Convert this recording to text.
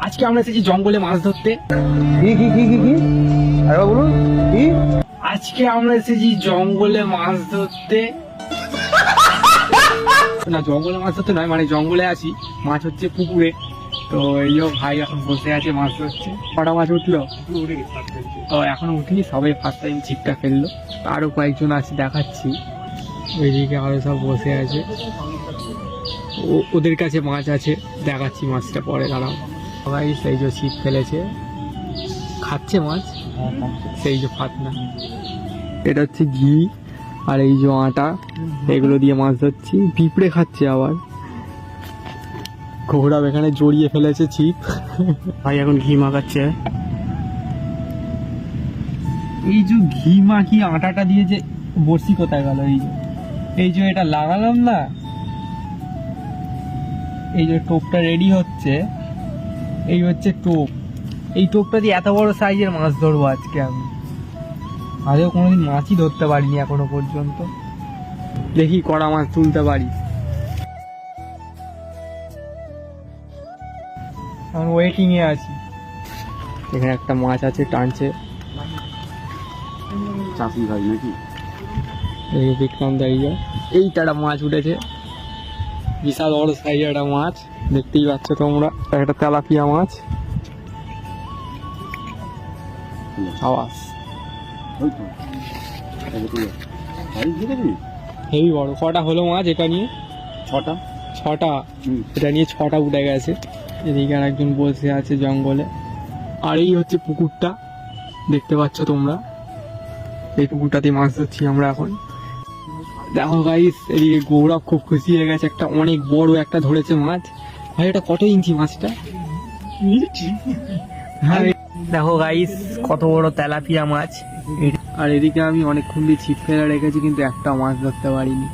আজকে আমরা এসেছি জঙ্গলে মাছ ধরতে। আজকে আমরা এসেছি জঙ্গলে মাছ ধরতে, না জঙ্গলে মাছ ধরতে নয়, মানে জঙ্গলে আছি, মাছ হচ্ছে পুকুরে। তো এই ভাই এখন বসে আছে, মাছ ধরছে। কটা মাছ উঠলো? এখনো উঠিনি, সবাই ফার্স্ট টাইম ছিপটা ফেললো। আরো কয়েকজন আছে, দেখাচ্ছি। ওইদিকে আরো সব বসে আছে, ওদের কাছে মাছ আছে, দেখাচ্ছি মাছটা পরে। দাঁড়াও সবাই, সেই যে ছিপ ফেলেছে, খাচ্ছে মাছ, সেই যে ফাতনা। এটা হচ্ছে ঘি আর এই যে আটা, এগুলো দিয়ে মাছ ধরছি। পিঁপড়ে খাচ্ছে আবার। ঘোড়া এখানে জড়িয়ে ফেলেছে ছিপ। ভাই এখন ঘি মাখাচ্ছে। এই যে ঘি মাখি আটাটা দিয়ে যে বড়শি কোথায় গেল? এই যে এটা লাগালাম না, এই যে টোপটা রেডি হচ্ছে, এই হচ্ছে টোপ। এই টোপটা দিয়ে এত বড় সাইজের মাছ ধরবো আজকে আমি। আজও কোনোদিন মাছই ধরতে পারিনি এখনো পর্যন্ত। দেখি কড়া মাছ তুলতে পারি। আমি ওয়েটিং এ আছি। এখানে একটা মাছ আছে, টানছে। চাষি ভাই নাকি? এই বিক্রম দাঁড়িয়ে, এইটা একটা মাছ উঠেছে, বিশাল বড় সাইজের একটা মাছ, দেখতেই পাচ্ছ তোমরা। একটা তেলাপিয়া মাছ। আওয়াজ হেভি বড়। কটা হলো মাছ এটা নিয়ে? ছটা। এটা নিয়ে 6টা উঠে গেছে। এদিকে আর একজন বসে আছে জঙ্গলে। আর এই হচ্ছে পুকুরটা, দেখতে পাচ্ছ তোমরা। এই পুকুরটাতে মাছ ধরছি আমরা এখন। দেখো গাইস, এদিকে গৌরব খুব খুশি হয়ে গেছে, একটা অনেক বড় একটা ধরেছে মাছ। ভাই এটা কত ইঞ্চি মাছটা? হ্যাঁ দেখো গাইস, কত বড় তেলাপিয়া মাছ। আর এদিকে আমি অনেকক্ষণ দিয়ে ছিপ ফেলে রেখেছি, কিন্তু একটা মাছ ধরতে পারিনি।